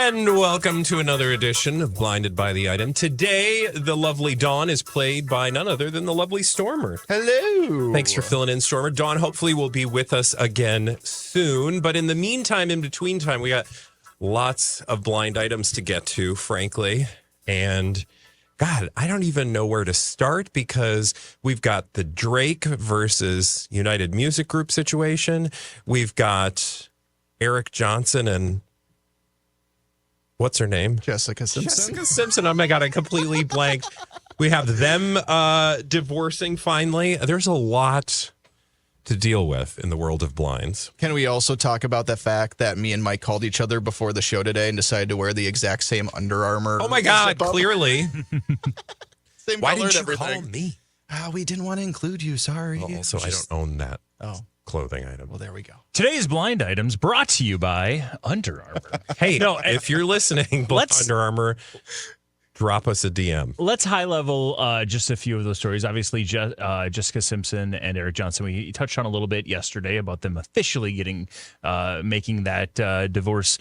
And welcome to another edition of Blinded by the Item. Today, the lovely Dawn is played by none other than the lovely Stormer. Hello. Thanks for filling in, Stormer. Dawn hopefully will be with us again soon. But in the meantime, in between time, we got lots of blind items to get to, frankly. And God, I don't even know where to start because we've got the Drake versus United Music Group situation. We've got Eric Johnson and what's her name? Jessica Simpson. Jessica Simpson. Oh my God, I completely blanked. We have them divorcing finally. There's a lot to deal with in the world of blinds. Can we also talk about the fact that me and Mike called each other before the show today and decided to wear the exact same Under Armour? Oh my God, clearly. Same Why color didn't and you everything. call me? We didn't want to include you. Sorry. Well, also, I don't own that clothing item. Well, there we go. Today's blind items brought to you by Under Armour. Hey, if you're listening, Under Armour, drop us a DM. Let's high level just a few of those stories. Obviously, Jessica Simpson and Eric Johnson, we touched on a little bit yesterday about them officially making that divorce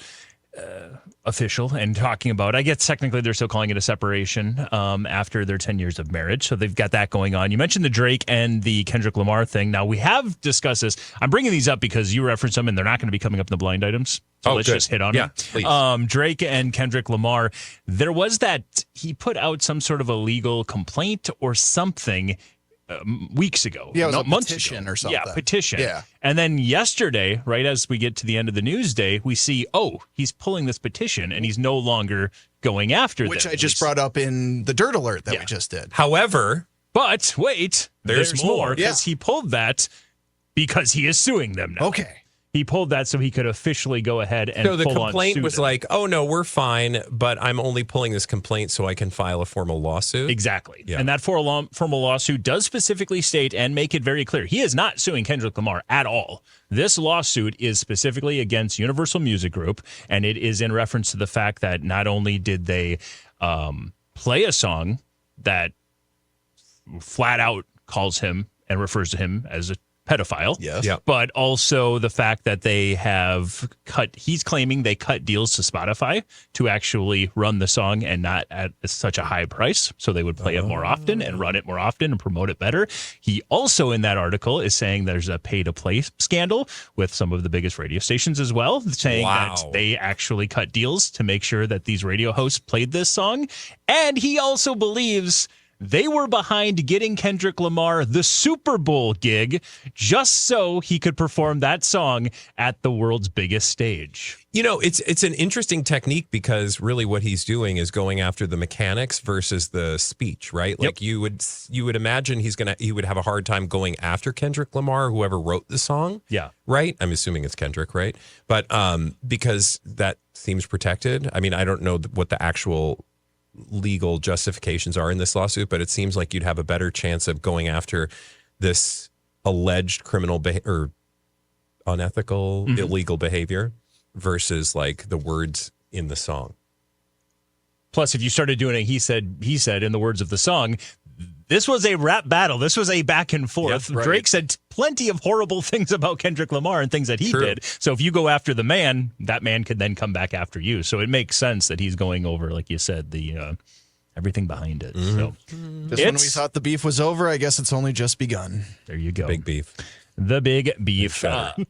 official and talking about, I guess technically they're still calling it a separation after their 10 years of marriage. So they've got that going on. You mentioned the Drake and the Kendrick Lamar thing. Now we have discussed this. I'm bringing these up because you referenced them and they're not going to be coming up in the blind items. So let's just hit on them. Please. Drake and Kendrick Lamar, there was that he put out some sort of a legal complaint or something weeks ago. Yeah, it was a months petition ago. or something. Yeah, petition. Yeah. And then yesterday, right as we get to the end of the news day, we see, he's pulling this petition and he's no longer going after Which them. I just brought up in the Dirt Alert that we just did. However, But wait, there's more Yeah. because he pulled that because he is suing them now. Okay. He pulled that so he could officially go ahead and so the full-on complaint sue was them. like, oh no, we're fine, but I'm only pulling this complaint so I can file a formal lawsuit. Exactly. Yeah. And that formal lawsuit does specifically state and make it very clear. He is not suing Kendrick Lamar at all. This lawsuit is specifically against Universal Music Group, and it is in reference to the fact that not only did they play a song that flat out calls him and refers to him as a pedophile. Yes. Yep. But also the fact that they have he's claiming they cut deals to Spotify to actually run the song and not at such a high price. So they would play it more often and run it more often and promote it better. He also in that article is saying there's a pay to play scandal with some of the biggest radio stations as well, saying that they actually cut deals to make sure that these radio hosts played this song. And he also believes they were behind getting Kendrick Lamar the Super Bowl gig just so he could perform that song at the world's biggest stage. You know, it's an interesting technique because really what he's doing is going after the mechanics versus the speech, right? Like you would imagine he would have a hard time going after Kendrick Lamar, whoever wrote the song. Yeah. Right? I'm assuming it's Kendrick, right? But because that seems protected. I mean, I don't know what the actual legal justifications are in this lawsuit, but it seems like you'd have a better chance of going after this alleged criminal or unethical, illegal behavior versus like the words in the song. Plus, if you started doing it, he said in the words of the song, this was a rap battle. This was a back and forth. Yep, right. Drake said plenty of horrible things about Kendrick Lamar and things that he did. So if you go after the man, that man could then come back after you. So it makes sense that he's going over, like you said, the everything behind it. So Just when we thought the beef was over, I guess it's only just begun. there you go. Big beef. The big beef.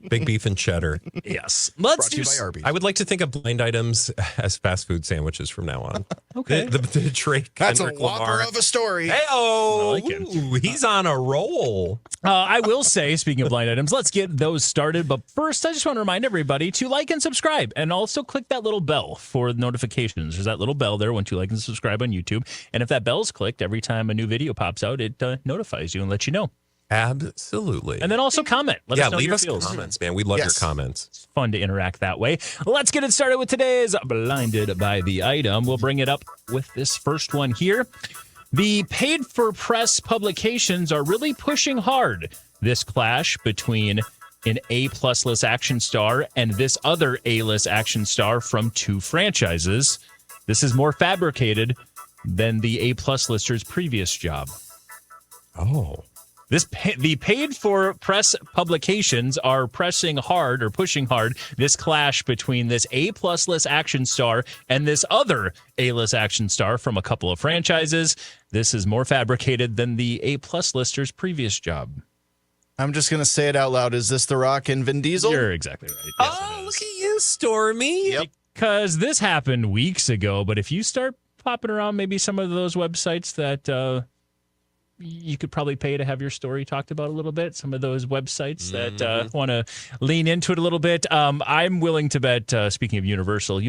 Big beef and cheddar. Yes. Let's Brought to you by Arby's. I would like to think of blind items as fast food sandwiches from now on. Okay. The Drake, That's a Kendrick whopper Lamar. of a story. Hey-oh. I like it. Ooh, he's on a roll. I will say, speaking of blind items, let's get those started. But first, I just want to remind everybody to like and subscribe and also click that little bell for notifications. There's that little bell there once you like and subscribe on YouTube. And if that bell's clicked, every time a new video pops out, it notifies you and lets you know. Absolutely. And then also comment. Let us know leave your us feels. comments, man. We love your comments. It's fun to interact that way. Let's get it started with today's Blinded by the Item. We'll bring it up with this first one here. The paid-for-press publications are really pushing hard this clash between an A-plus list action star and this other A-list action star from two franchises. This is more fabricated than the A-plus lister's previous job. Oh. The paid for press publications are pushing hard this clash between this A-plus list action star and this other A-list action star from a couple of franchises. This is more fabricated than the A-plus lister's previous job. I'm just going to say it out loud. Is this The Rock and Vin Diesel? You're exactly right. Oh, look at you, Stormy. Yep. Because this happened weeks ago, but if you start popping around maybe some of those websites that you could probably pay to have your story talked about a little bit, some of those websites that want to lean into it a little bit. I'm willing to bet, speaking of Universal,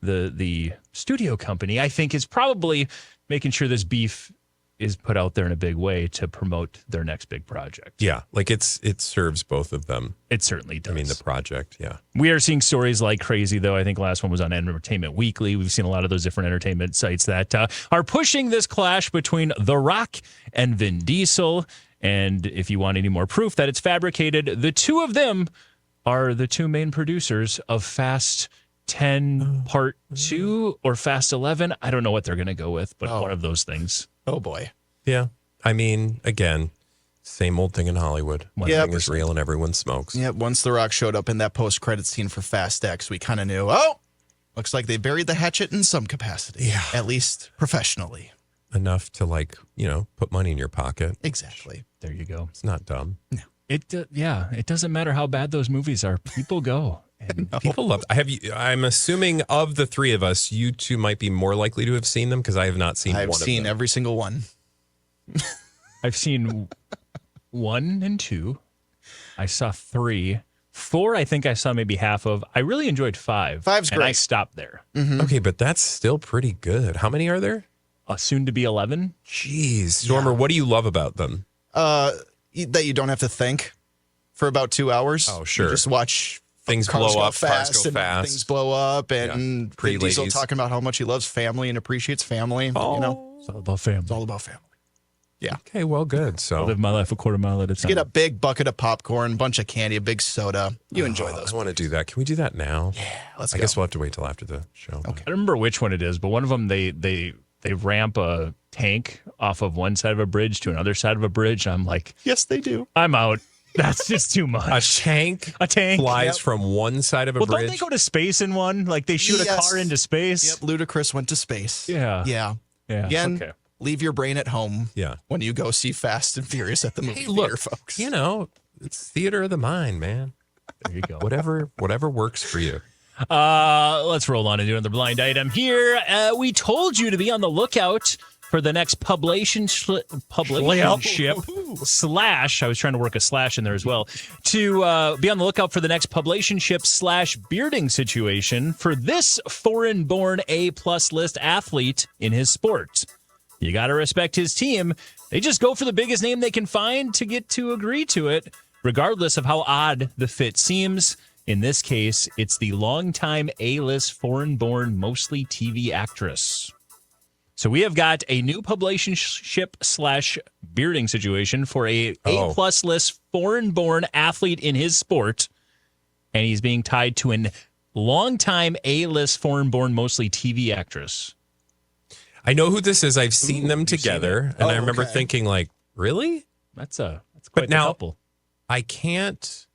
the studio company, I think is probably making sure this beef is put out there in a big way to promote their next big project. Yeah, like it serves both of them. It certainly does. I mean, the project, yeah. We are seeing stories like crazy, though. I think last one was on Entertainment Weekly. We've seen a lot of those different entertainment sites that are pushing this clash between The Rock and Vin Diesel. And if you want any more proof that it's fabricated, the two of them are the two main producers of Fast 10 Part 2 or Fast 11. I don't know what they're going to go with, but one of those things. Oh, boy. Yeah. I mean, again, same old thing in Hollywood. One thing is real and everyone smokes. Yeah, once The Rock showed up in that post-credit scene for Fast X, we kind of knew, looks like they buried the hatchet in some capacity. Yeah. At least professionally. Enough to, put money in your pocket. Exactly. There you go. It's not dumb. No. It doesn't matter how bad those movies are. People go. And People love. I'm assuming of the three of us, you two might be more likely to have seen them because I have not seen. I've one seen of them. every single one. I've seen 1 and 2. I saw 3. 4, I think I saw maybe half of. I really enjoyed 5. 5's and great. I stopped there. Okay, but that's still pretty good. How many are there? Soon to be 11. Jeez, Stormer, what do you love about them? That you don't have to think for about 2 hours. Oh, sure. You just watch Things cars blow go up, cars go and fast. things blow up, and Pretty Vin Diesel ladies. talking about how much he loves family and appreciates family. Oh. You know, It's all about family. it's all about family. Yeah. Okay, well, good. I So live my life a quarter mile at a time. Get a big bucket of popcorn, bunch of candy, a big soda. You enjoy those. I want to do that. Can we do that now? Yeah, let's I go. guess we'll have to wait till after the show. Okay. I don't remember which one it is, but one of them they ramp a tank off of one side of a bridge to another side of a bridge. And I'm like, Yes, they do. I'm out. That's just too A much. tank A tank flies Yep. from one side of a Well, bridge. don't they go to space in one? Like they shoot a Yes. car into space? Yep, Ludacris went to space. Yeah. Yeah. Yeah. Again, Okay. leave your brain at home Yeah. when you go see Fast and Furious at the movie Hey, theater, look, folks. it's theater of the mind, man. There you go. Whatever works for you. Let's roll on and do another blind item here. We told you to be on the lookout for the next publicationship slash. I was trying to work a slash in there as well. To be on the lookout for the next publicationship / bearding situation for this foreign-born A-plus list athlete in his sport. You got to respect his team. They just go for the biggest name they can find to get to agree to it, regardless of how odd the fit seems. In this case, it's the longtime A-list foreign-born, mostly TV actress. So we have got a new publicationship / bearding situation for a A-plus list foreign-born athlete in his sport, and he's being tied to a longtime A-list foreign-born, mostly TV actress. I know who this is. I've seen them together, and I remember okay. thinking, like, really? That's quite now- a couple. I can't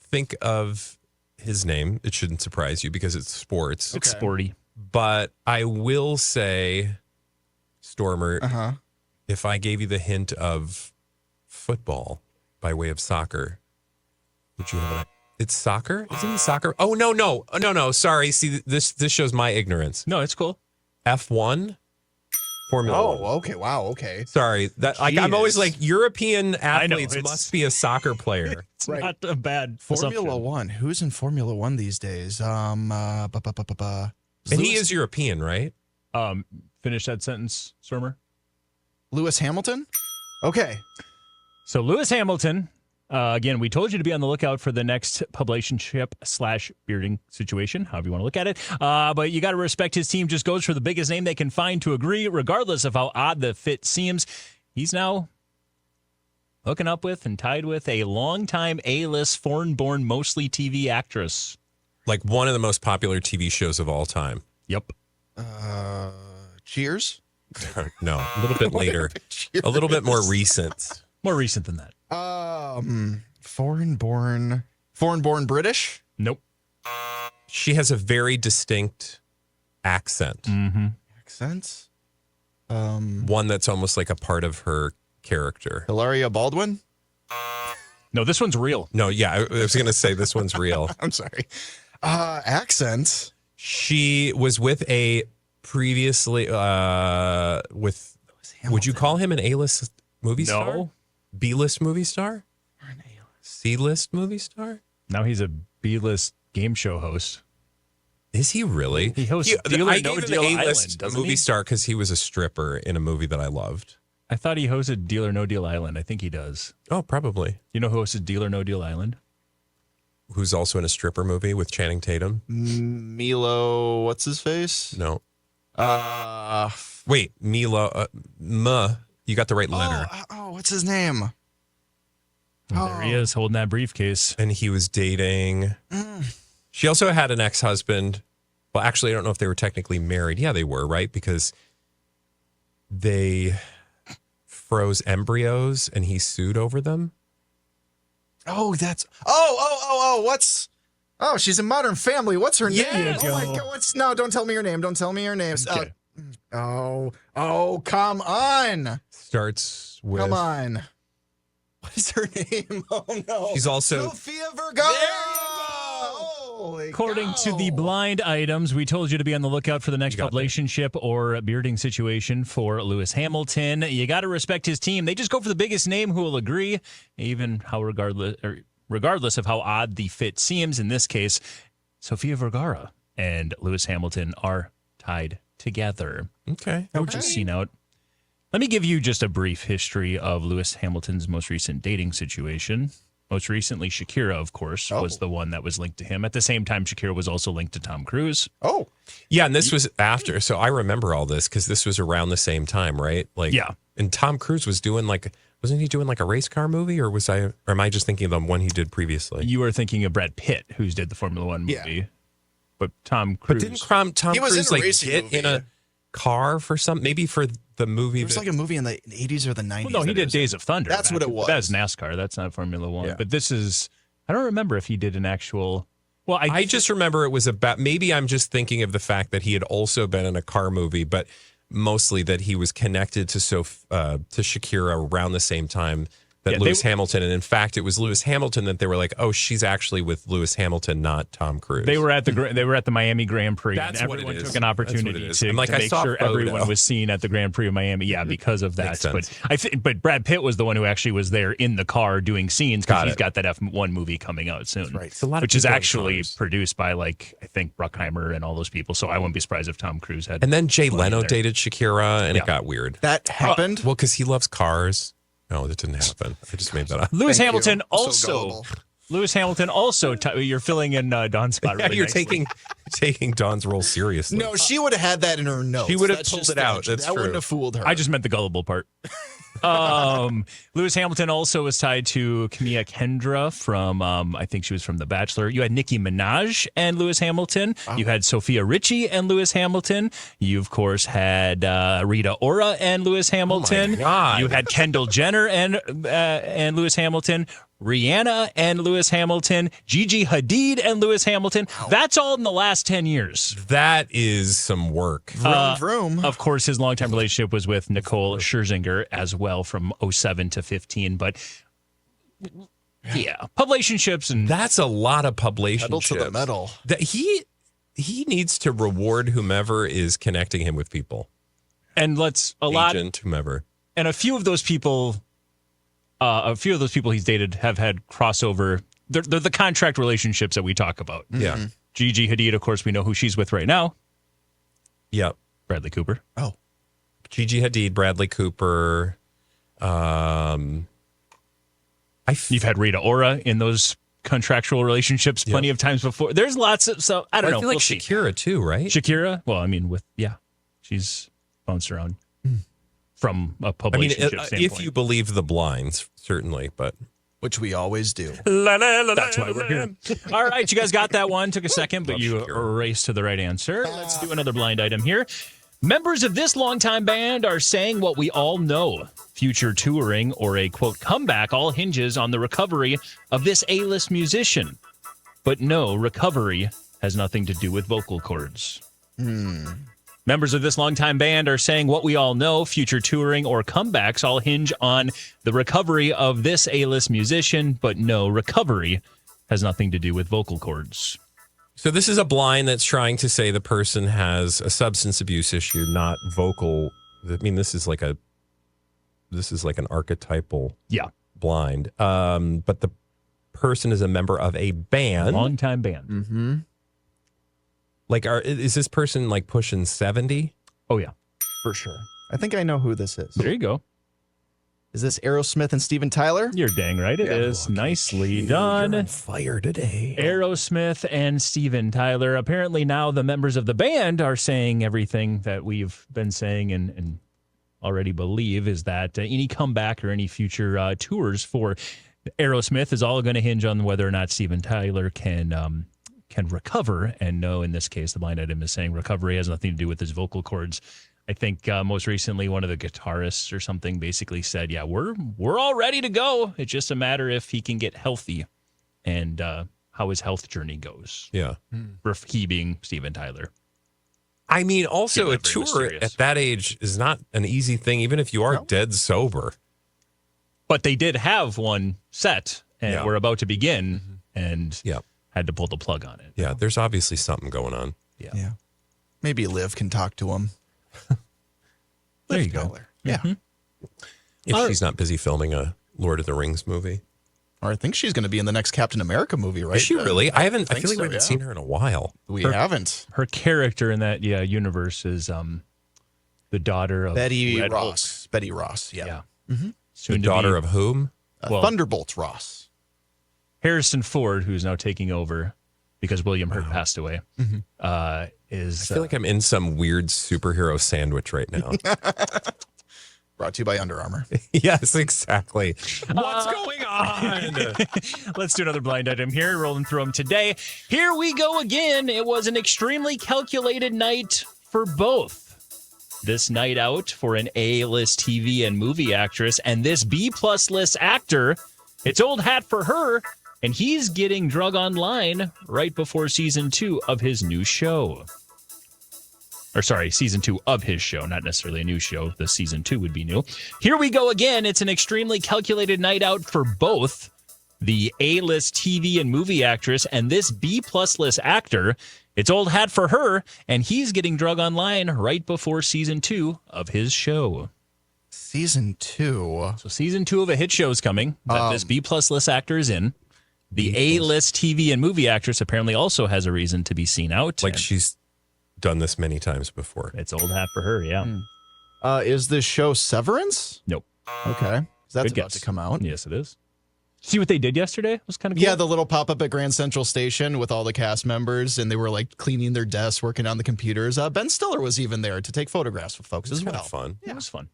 think of his name. It shouldn't surprise you because it's sports. It's sporty. But I will say, Stormer, if I gave you the hint of football by way of soccer, would you have it? It's soccer? Isn't it soccer? Oh, no. Sorry. See, this shows my ignorance. No, it's cool. F1? Formula One. Oh, okay. Wow. Okay. Sorry. I'm always Jeez. like, European know, athletes it's- must be a soccer player. It's Right. not a bad Formula assumption. One. Who's in Formula One these days? And he is European, right? Finish that sentence, Stormer. Lewis Hamilton. Okay. So Lewis Hamilton, again, we told you to be on the lookout for the next publicationship / bearding situation, however you want to look at it. But you got to respect his team just goes for the biggest name they can find to agree, regardless of how odd the fit seems. He's now hooking up with and tied with a longtime A-list foreign-born, mostly TV actress. Like one of the most popular TV shows of all time. Yep. Cheers. No, a little bit later. A little bit more recent. More recent than that. Foreign-born British? Nope. She has a very distinct accent. Mm-hmm. Accent? One that's almost like a part of her character. Hilaria Baldwin? No, this one's real. No, yeah, I was going to say this one's real. I'm sorry. Accent? She was with a previously with. Would you call him an A-list movie star? No. B-list movie star? Or an A-list. C-list movie star? Now he's a B-list game show host. Is he really? He hosts Deal or I No gave him Deal an Island, A-list doesn't movie he? star because he was a stripper in a movie that I loved. I thought he hosted Deal or No Deal Island. I think he does. Oh, probably. You know who hosted Deal or No Deal Island? Who's also in a stripper movie with Channing Tatum? Milo, what's his face? No. Wait, Milo. You got the right letter. What's his name? There he is, holding that briefcase. And he was dating. She also had an ex-husband. Well, actually, I don't know if they were technically married. Yeah, they were, right? Because they froze embryos and he sued over them. Oh, she's in Modern Family. What's her name? Yeah. Oh my God, no, don't tell me her name. Don't tell me her name. Okay. Come on. Starts with. Come on. What is her name? Oh no. She's also. Sofia Vergara. According to the blind items, we told you to be on the lookout for the next You got relationship or bearding situation for Lewis Hamilton. You got to respect his team. They just go for the biggest name who will agree, even how regardless of how odd the fit seems. In this case, Sofia Vergara and Lewis Hamilton are tied together. Okay. Which is seen out. Let me give you just a brief history of Lewis Hamilton's most recent dating situation. Most recently, Shakira, of course, was the one that was linked to him. At the same time, Shakira was also linked to Tom Cruise. Oh. Yeah, and this was after. So I remember all this because this was around the same time, right? Like, Yeah. And Tom Cruise was doing wasn't he doing like a race car movie, or am I just thinking of the one he did previously? You were thinking of Brad Pitt, who's did the Formula One movie. But Tom Cruise. But didn't Tom He was in Cruise a like racing get movie. in a car for something? Maybe for the movie. It was like a movie in the 80s or the 90s. Well, no, he did Days of Thunder. That's what it was. That's NASCAR. That's not Formula One. Yeah. But this is, I don't remember if he did an actual. Well, I just remember it was about, maybe I'm just thinking of the fact that he had also been in a car movie, but mostly that he was connected to Shakira around the same time that Lewis Hamilton. And in fact, it was Lewis Hamilton that they were like, oh, she's actually with Lewis Hamilton, not Tom Cruise. They were at the Miami Grand Prix. That's and what it everyone is. took an That's what opportunity it is. to, I'm like, to I make saw a sure photo. everyone was seen at the Grand Prix of Miami. Yeah, because of that. Makes sense. But Brad Pitt was the one who actually was there in the car doing scenes because Got he's it. got that F1 movie coming out soon. right. It's a lot of which is people in actually cars. produced by I think Bruckheimer and all those people. So I wouldn't be surprised if Tom Cruise had. And then Jay money Leno there. dated Shakira, and Yeah. it got weird. That happened? Well, because he loves cars. No, that didn't happen. I just made that up. Lewis Thank Hamilton you. I'm so also. gullible. Lewis Hamilton also. You're filling in Don's spot. Yeah, Really you're nicely. taking Dawn's role seriously. No, she would have had that in her notes. She would have That's pulled just it out. strange. That's that true. wouldn't have fooled her. I just meant the gullible part. Lewis Hamilton also was tied to Camilla Kendra from, I think she was from The Bachelor. You had Nicki Minaj and Lewis Hamilton. You had Sophia Richie and Lewis Hamilton. You, of course, had Rita Ora and Lewis Hamilton. God. You had Kendall Jenner and Lewis Hamilton. Rihanna and Lewis Hamilton. Gigi Hadid and Lewis Hamilton. That's all in the last 10 years. That is some work. vroom. Of course, his longtime relationship was with Nicole Scherzinger as well from 07 to 15. But yeah, publicationships and That's a lot of publication. Pedal to the metal. That he needs to reward whomever is connecting him with people. Agent, whomever. And a few of those people he's dated have had crossover. They're the contract relationships that we talk about. Yeah. Gigi Hadid, of course, we know who she's with right now. Yep. Bradley Cooper. Oh. Gigi Hadid, Bradley Cooper. You've had Rita Ora in those contractual relationships plenty of times before. There's lots of, so I don't know. I feel like We'll see. Shakira too, right? Shakira? Well, I mean, she's bounced around from a I mean, public standpoint. if you believe the blinds, certainly, but Which we always do. That's why we're here. All right, you guys got that one. Took a second, but Love you Shakira. raced to the right answer. Let's do another blind item here. Members of this longtime band are saying what we all know. Future touring or a, quote, comeback all hinges on the recovery of this A-list musician. But no, recovery has nothing to do with vocal cords. Members of this longtime band are saying what we all know. Future touring or comebacks all hinge on the recovery of this A-list musician. But no, recovery has nothing to do with vocal cords. So this is a blind that's trying to say the person has a substance abuse issue, not vocal. I mean, this is like an archetypal blind. But the person is a member of a band. Longtime band. Mm-hmm. Like, is this person like pushing 70? Oh, yeah. For sure. I think I know who this is. There you go. Is this Aerosmith and Steven Tyler? You're dang right it is. Nicely done. You're on fire today. Aerosmith and Steven Tyler. Apparently now the members of the band are saying everything that we've been saying and already believe is that any comeback or any future tours for Aerosmith is all going to hinge on whether or not Steven Tyler can recover. And no, in this case, the blind item is saying recovery has nothing to do with his vocal cords. I think most recently one of the guitarists or something basically said, yeah, we're all ready to go. It's just a matter if he can get healthy and how his health journey goes. Yeah. For he being Steven Tyler. I mean, also a tour mysterious. at that age is not an easy thing, even if you are dead sober. But they did have one set and we're about to begin and had to pull the plug on it. Yeah, there's obviously something going on. Yeah. Maybe Liv can talk to him. There you go. Tyler. Yeah. If she's not busy filming a Lord of the Rings movie. Or I think she's going to be in the next Captain America movie, right? Is she really? I feel like so, we haven't seen her in a while. We haven't. Her character in that universe is the daughter of Betty Red Ross. Hulk. Betty Ross, yeah. The Soon to daughter be of whom? Thunderbolt Ross. Harrison Ford, who's now taking over because William Hurt passed away, is... I feel like I'm in some weird superhero sandwich right now. Brought to you by Under Armour. Yes, exactly. What's going on? Let's do another blind item here, rolling through them today. Here we go again. It was an extremely calculated night for both. This night out for an A-list TV and movie actress and this B-plus list actor. It's old hat for her, and he's getting drug online right before season 2 of his new show. Or sorry, season 2 of his show, not necessarily a new show. The season 2 would be new. Here we go again. It's an extremely calculated night out for both the A-list TV and movie actress and this B-plus list actor. It's old hat for her, and he's getting drug online right before season 2 of his show. Season 2. So season 2 of a hit show is coming that this B-plus list actor is in. The A-list TV and movie actress apparently also has a reason to be seen out. Like she's done this many times before. It's old hat for her, yeah. Is this show Severance? Nope. Okay. That's Good about guess. to come out. Yes, it is. See what they did yesterday? It was kind of cool. Yeah, the little pop-up at Grand Central Station with all the cast members, and they were like cleaning their desks, working on the computers. Ben Stiller was even there to take photographs with folks as Kind well. of fun. It was fun.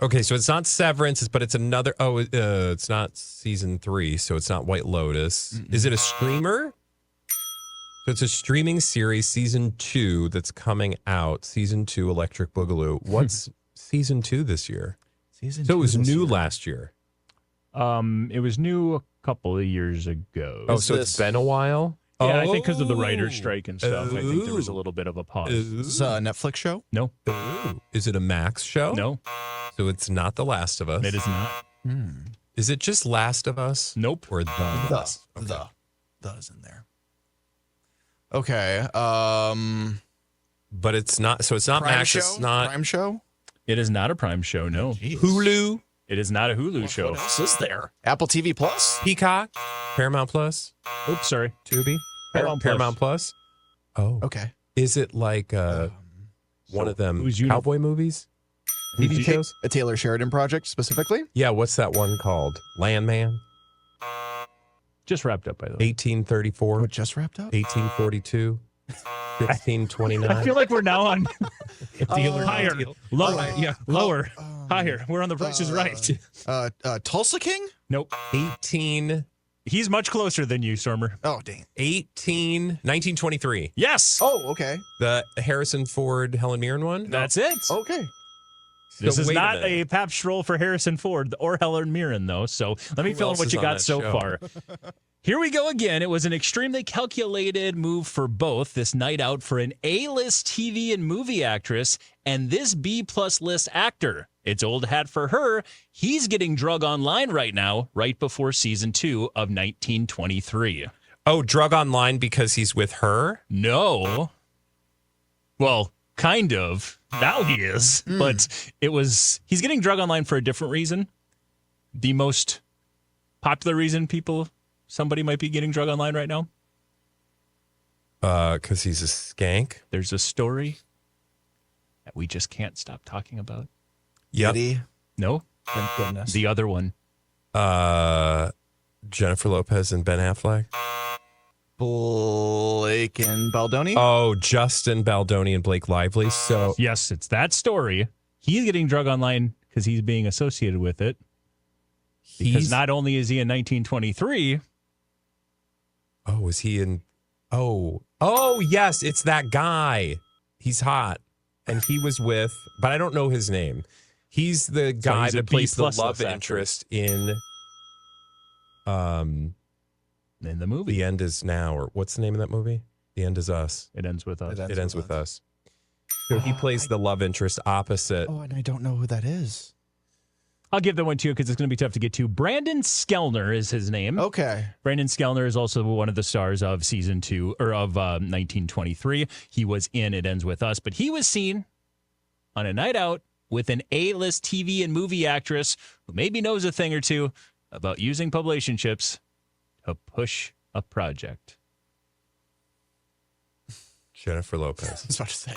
Okay, so it's not Severance, but it's another. It's not season 3, so it's not White Lotus. Is it a streamer? So it's a streaming series, season 2, that's coming out. Season 2, Electric Boogaloo. What's season 2 this year? Season So it 2 was this new year. last year. It was new a couple of years ago. Oh, so it's been a while. Yeah, I think because of the writer's strike and stuff. I think there was a little bit of a pause. Is this a Netflix show? No, Is it a Max show? no, So it's not The Last of Us. it is not. Is it just Last of Us? Nope. Or The Last? The is in there. Okay. But it's not. So it's not Prime Max. show? It's not Prime show? It is not a Prime show, no. Hulu, It is not a Hulu show. What else is there? Apple TV Plus? Peacock, Paramount Plus, Oops, sorry. Tubi, Paramount Plus. Oh, Okay. is it like one of them who's cowboy movies? TV shows? A Taylor Sheridan project specifically? Yeah, what's that one called? Landman, Just wrapped up, by the way. 1834, Oh, it just wrapped up? 1842, 1629. I feel like we're now on Dealer, higher, deal. lower, Yeah. lower, higher. We're on the Price is Right. Tulsa King? Nope. 18. He's much closer than you, Stormer. Oh, dang. 1923. Yes. Oh, okay. The Harrison Ford, Helen Mirren one? That's it. Okay. This So is wait not minute. a pap stroll for Harrison Ford or Helen Mirren, though. So let me Who fill in else what is you on got that so show? far. Here we go again. It was an extremely calculated move for both. This night out for an A-list TV and movie actress and this B-plus list actor. It's old hat for her. He's getting drug online right now, right before season 2 of 1923. Oh, drug online because he's with her? No. Well, kind of. Now he is. But he's getting drug online for a different reason. The most popular reason somebody might be getting drug online right now. Because he's a skank. There's a story that we just can't stop talking about. Yep. Diddy. No, Thank goodness. the other one. Jennifer Lopez and Ben Affleck. Blake and Baldoni. Oh, Justin Baldoni and Blake Lively. So Yes, it's that story. He's getting drug online because he's being associated with it. Because he's not only is he in 1923, Oh, was he in? Oh, yes, it's that guy. He's hot, and he was with, but I don't know his name. He's the guy he's a that plays the B+ love actor. interest in. in the movie, The End Is Now, or what's the name of that movie? The End Is Us. it ends with us. It It ends with us. So he plays the love interest opposite. Oh, and I don't know who that is. I'll give that one to you because it's going to be tough to get to. Brandon Skellner is his name. Okay. Brandon Skellner is also one of the stars of season 2 or of 1923. He was in It Ends With Us, but he was seen on a night out with an A-list TV and movie actress who maybe knows a thing or two about using publicationships to push a project. Jennifer I Lopez. was about to say.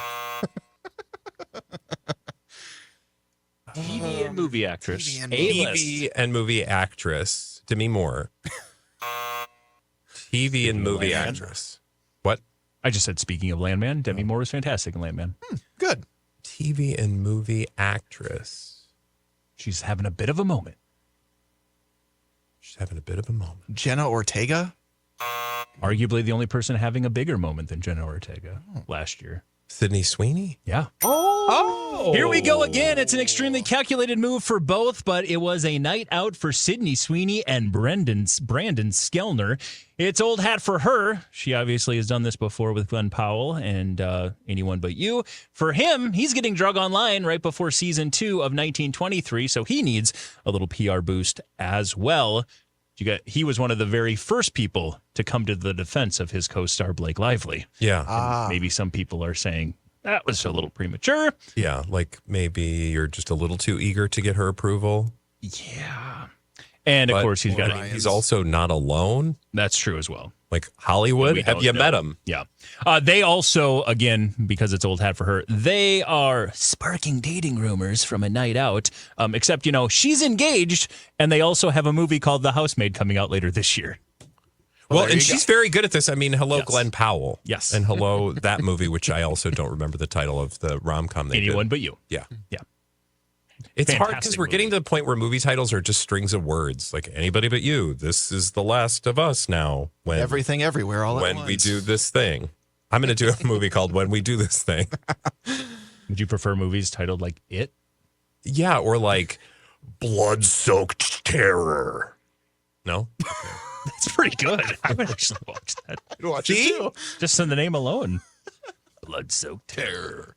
TV and movie actress. TV and A-list. TV and movie actress. Demi Moore. TV and movie Landman. actress. What? I just said, speaking of Landman, Demi Moore was fantastic in Landman. Good. TV and movie actress. She's having a bit of a moment. She's having a bit of a moment. Jenna Ortega. Arguably the only person having a bigger moment than Jenna Ortega last year. Sydney Sweeney? Yeah. Oh! Here we go again. It's an extremely calculated move for both, but it was a night out for Sydney Sweeney and Brandon Skellner. It's old hat for her. She obviously has done this before with Glenn Powell and Anyone But You. For him, he's getting drug online right before season 2 of 1923, so he needs a little PR boost as well. He was one of the very first people to come to the defense of his co-star Blake Lively. Yeah. Maybe some people are saying that was a little premature. Yeah. Like maybe you're just a little too eager to get her approval. Yeah. And of But, course, he's got. he's also not alone. That's true as well. Like Hollywood. We Have don't you know. met him? Yeah. They also, again, because it's old hat for her, they are sparking dating rumors from a night out. Except, she's engaged, and they also have a movie called The Housemaid coming out later this year. Well, there and you she's very good at this. I mean, hello, Yes. Glenn Powell. Yes. And hello, that movie, which I also don't remember the title of the rom-com they Anyone did. But You. Yeah. Yeah. It's hard because Fantastic we're getting movie. to the point where movie titles are just strings of words. Like Anybody But You. This is The Last of Us now. When Everything, everywhere, all at when once. we do this thing. I'm going to do a movie called When We Do This Thing. Would you prefer movies titled like It? Yeah, or like Blood-Soaked Terror. No? That's pretty good. I would actually watch that. Watch See? it too. Just in the name alone. Blood-soaked terror.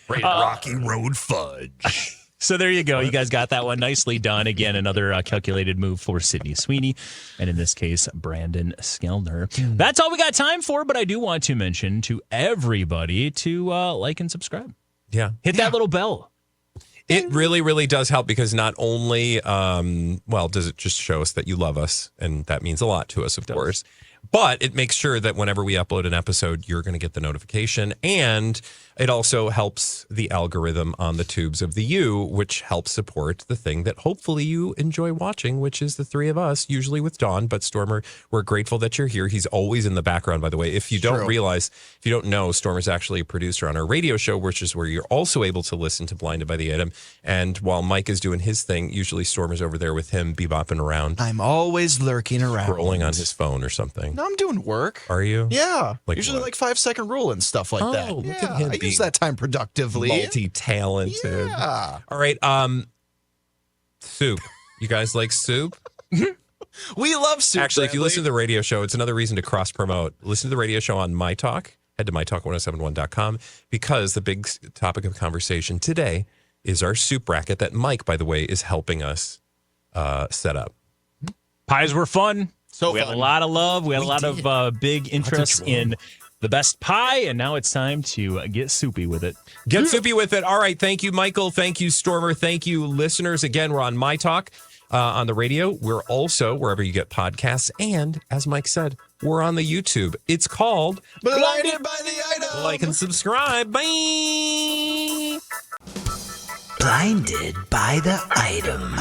Rated Rocky Road Fudge. So there you go. You guys got that one nicely done. Again, another calculated move for Sydney Sweeney, and in this case, Brandon Skellner. That's all we got time for, but I do want to mention to everybody to like and subscribe. Yeah. Hit that little bell. It really, really does help because not only, does it just show us that you love us, and that means a lot to us, of course, But it makes sure that whenever we upload an episode, you're going to get the notification. And it also helps the algorithm on the tubes of the U, which helps support the thing that hopefully you enjoy watching, which is the three of us, usually with Dawn. But Stormer, we're grateful that you're here. He's always in the background, by the way. If you don't realize, if you don't know, Stormer's actually a producer on our radio show, which is where you're also able to listen to Blinded by the Item. And while Mike is doing his thing, usually Stormer's over there with him, bebopping around. I'm always lurking around. Scrolling on his phone or something. No, I'm doing work. Are you? Yeah. Like usually what? like 5-second rule and stuff like that. Look Yeah, at him I being use that time productively. multi-talented. Yeah. All right. Soup. You guys like soup? We love soup. Actually, if you listen to the radio show, it's another reason to cross-promote. Listen to the radio show on myTalk. Head to mytalk1071.com because the big topic of conversation today is our soup bracket that Mike, by the way, is helping us set up. Pies were fun. So we fun. had a lot of love. We had a lot of big interest in the best pie, and now it's time to get soupy with it. Get soupy with it. All right. Thank you, Michael. Thank you, Stormer. Thank you, listeners. Again, we're on myTalk on the radio. We're also wherever you get podcasts. And as Mike said, we're on the YouTube. It's called Blinded by the Item. Like and subscribe. Bye. Blinded by the item.